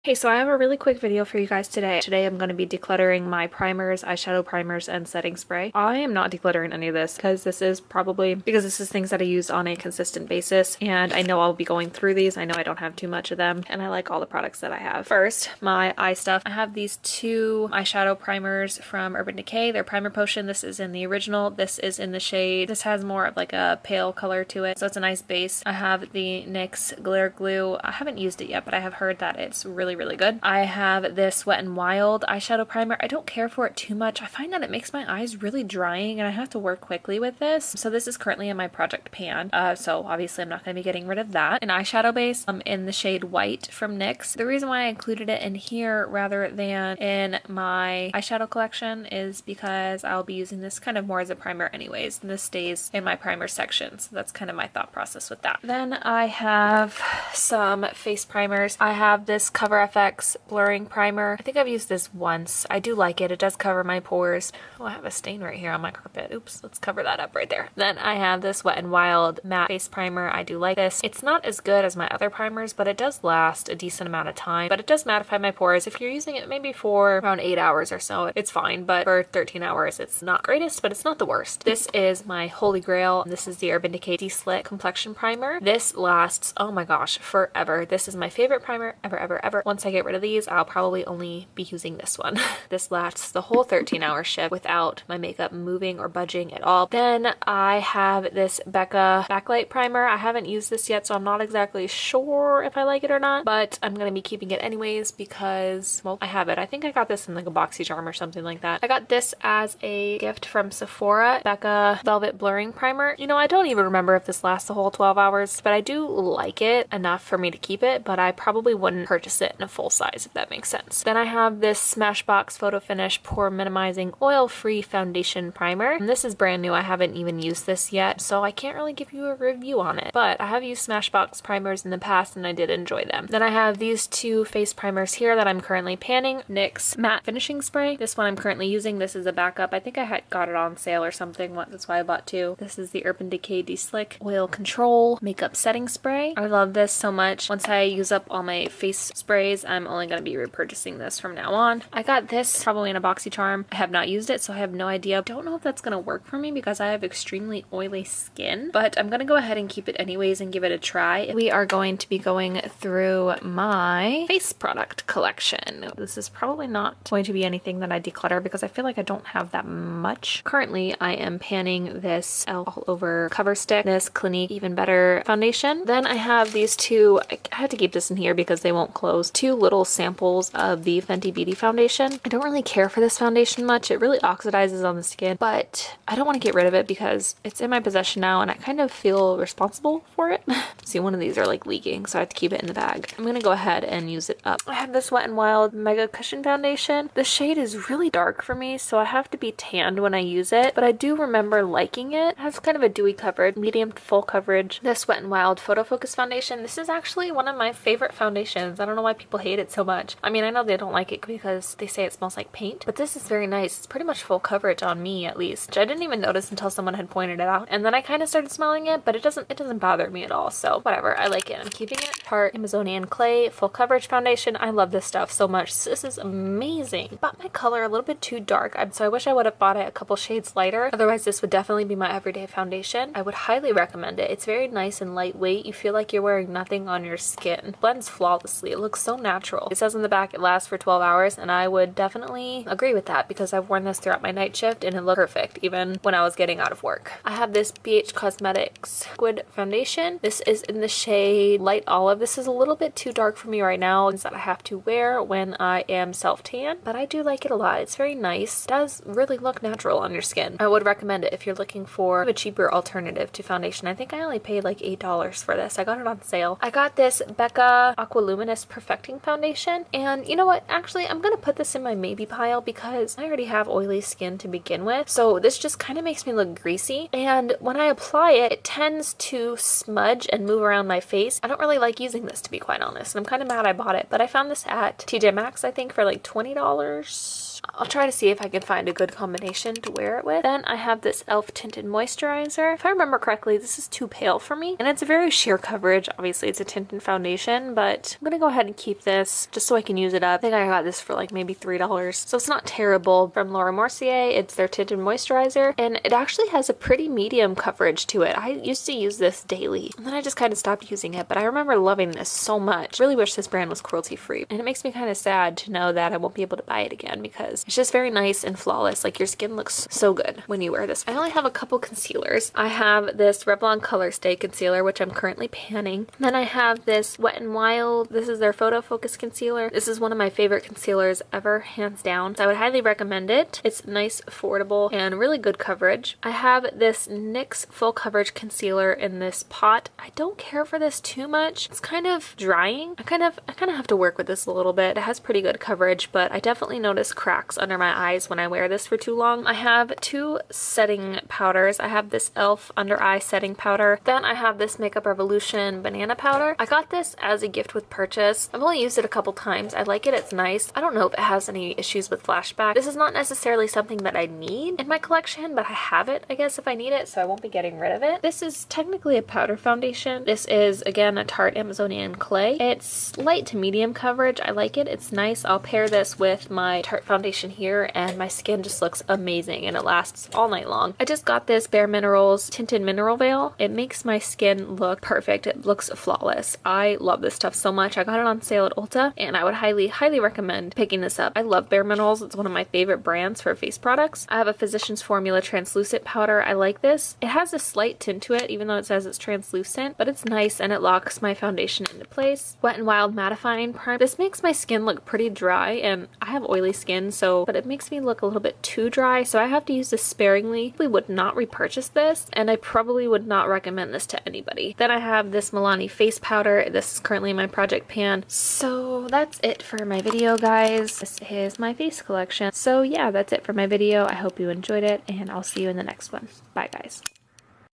Hey, so I have a really quick video for you guys today. Today I'm going to be decluttering my primers, eyeshadow primers, and setting spray. I am not decluttering any of this because this is things that I use on a consistent basis, and I know I'll be going through these. I know I don't have too much of them, and I like all the products that I have. First, my eye stuff. I have these two eyeshadow primers from Urban Decay. They're Primer Potion. This is in the original. This is in the shade. This has more of like a pale color to it, so it's a nice base. I have the NYX Glitter Glue. I haven't used it yet, but I have heard that it's really good. I have this Wet n Wild eyeshadow primer. I don't care for it too much. I find that it makes my eyes really drying and I have to work quickly with this. So this is currently in my project pan. So obviously I'm not going to be getting rid of that. An eyeshadow base in the shade White from NYX. The reason why I included it in here rather than in my eyeshadow collection is because I'll be using this kind of more as a primer anyways. And this stays in my primer section. So that's kind of my thought process with that. Then I have some face primers. I have this Cover FX blurring primer. I think I've used this once. I do like it. It does cover my pores. Oh, I have a stain right here on my carpet. Oops, let's cover that up right there. Then I have this Wet n Wild matte face primer. I do like this. It's not as good as my other primers, but it does last a decent amount of time. But it does mattify my pores. If you're using it maybe for around 8 hours or so, it's fine. But for 13 hours, it's not greatest, but it's not the worst. This is my holy grail. This is the Urban Decay De-Slick Complexion Primer. This lasts, oh my gosh, forever. This is my favorite primer ever. Once I get rid of these, I'll probably only be using this one. This lasts the whole 13-hour shift without my makeup moving or budging at all. Then I have this Becca Backlight Primer. I haven't used this yet, so I'm not exactly sure if I like it or not, but I'm going to be keeping it anyways because, well, I have it. I think I got this in like a boxy charm or something like that. I got this as a gift from Sephora, Becca Velvet Blurring Primer. You know, I don't even remember if this lasts the whole 12 hours, but I do like it enough for me to keep it, but I probably wouldn't purchase it in a full size, if that makes sense. Then I have this Smashbox Photo Finish Pore Minimizing Oil-Free Foundation Primer. And this is brand new. I haven't even used this yet, so I can't really give you a review on it. But I have used Smashbox primers in the past and I did enjoy them. Then I have these two face primers here that I'm currently panning. NYX Matte Finishing Spray. This one I'm currently using. This is a backup. I think I had got it on sale or something. That's why I bought two. This is the Urban Decay De-Slick Oil Control Makeup Setting Spray. I love this so much. Once I use up all my face sprays, I'm only going to be repurchasing this from now on. I got this probably in a boxy charm. I have not used it, so I have no idea. Don't know if that's going to work for me because I have extremely oily skin, but I'm going to go ahead and keep it anyways and give it a try. We are going to be going through my face product collection. This is probably not going to be anything that I declutter because I feel like I don't have that much. Currently, I am panning this All Over Cover Stick, this Clinique Even Better foundation. Then I have these two, I had to keep this in here because they won't close, two little samples of the Fenty Beauty foundation. I don't really care for this foundation much. It really oxidizes on the skin, but I don't want to get rid of it because it's in my possession now and I kind of feel responsible for it. See, one of these are like leaking, so I have to keep it in the bag. I'm gonna go ahead and use it up. I have this Wet n Wild Mega Cushion Foundation. The shade is really dark for me, so I have to be tanned when I use it, but I do remember liking it. It has kind of a dewy coverage, medium to full coverage. This Wet n Wild Photo Focus Foundation. This is actually one of my favorite foundations. I don't know why people hate it so much. I mean, I know they don't like it because they say it smells like paint, but this is very nice. It's pretty much full coverage on me, at least, which I didn't even notice until someone had pointed it out. And then I kind of started smelling it, but it doesn't bother me at all. So whatever, I like it. I'm keeping it. Tarte Amazonian Clay Full Coverage Foundation. I love this stuff so much. This is amazing. Bought my color a little bit too dark, so I wish I would have bought it a couple shades lighter. Otherwise, this would definitely be my everyday foundation. I would highly recommend it. It's very nice and lightweight. You feel like you're wearing nothing on your skin. It blends flawlessly. It looks so natural. It says on the back it lasts for 12 hours, and I would definitely agree with that because I've worn this throughout my night shift and it looked perfect even when I was getting out of work. I have this BH Cosmetics Squid Foundation. This is in the shade Light Olive. This is a little bit too dark for me right now. It's that I have to wear when I am self-tan, but I do like it a lot. It's very nice. It does really look natural on your skin. I would recommend it if you're looking for a cheaper alternative to foundation. I think I only paid like $8 for this. I got it on sale. I got this Becca Aqualuminous Perfecting Foundation, and you know what? Actually, I'm gonna put this in my maybe pile because I already have oily skin to begin with, so this just kind of makes me look greasy, and when I apply it, it tends to smudge and move around my face. I don't really like using this, to be quite honest, and I'm kind of mad I bought it, but I found this at TJ Maxx, I think, for like $20. I'll try to see if I can find a good combination to wear it with. Then I have this e.l.f. Tinted Moisturizer. If I remember correctly, this is too pale for me, and it's a very sheer coverage. Obviously, it's a tinted foundation, but I'm gonna go ahead and keep keep this just so I can use it up. I think I got this for like maybe $3. So it's not terrible. From Laura Mercier, it's their tinted moisturizer, and it actually has a pretty medium coverage to it. I used to use this daily, and then I just kind of stopped using it, but I remember loving this so much. Really wish this brand was cruelty free, and it makes me kind of sad to know that I won't be able to buy it again because it's just very nice and flawless. Like, your skin looks so good when you wear this. I only have a couple concealers. I have this Revlon Color Stay concealer, which I'm currently panning. Then I have this Wet n Wild. This is their Photo Focus concealer. This is one of my favorite concealers ever, hands down. So I would highly recommend it. It's nice, affordable, and really good coverage. I have this NYX Full Coverage Concealer in this pot. I don't care for this too much. It's kind of drying. I kind of have to work with this a little bit. It has pretty good coverage, but I definitely notice cracks under my eyes when I wear this for too long. I have two setting powders. I have this e.l.f. under eye setting powder. Then I have this Makeup Revolution banana powder. I got this as a gift with purchase. I've only used it a couple times. I like it. It's nice. I don't know if it has any issues with flashback. This is not necessarily something that I need in my collection, but I have it, I guess, if I need it, so I won't be getting rid of it. This is technically a powder foundation. This is, again, a Tarte Amazonian Clay. It's light to medium coverage. I like it. It's nice. I'll pair this with my Tarte foundation here, and my skin just looks amazing, and it lasts all night long. I just got this Bare Minerals Tinted Mineral Veil. It makes my skin look perfect. It looks flawless. I love this stuff so much. I got it on sale at Ulta, and I would highly recommend picking this up. I love Bare Minerals. It's one of my favorite brands for face products. I have a Physicians Formula translucent powder. I like this. It has a slight tint to it, even though it says it's translucent, but it's nice and it locks my foundation into place. Wet n Wild Mattifying Prime. This makes my skin look pretty dry, and I have oily skin, but it makes me look a little bit too dry, so I have to use this sparingly. We would not repurchase this, and I probably would not recommend this to anybody. Then I have this Milani face powder. This is currently my project pan. So that's it for my video, guys. This is my face collection. So yeah, that's it for my video. I hope you enjoyed it, and I'll see you in the next one. Bye, guys.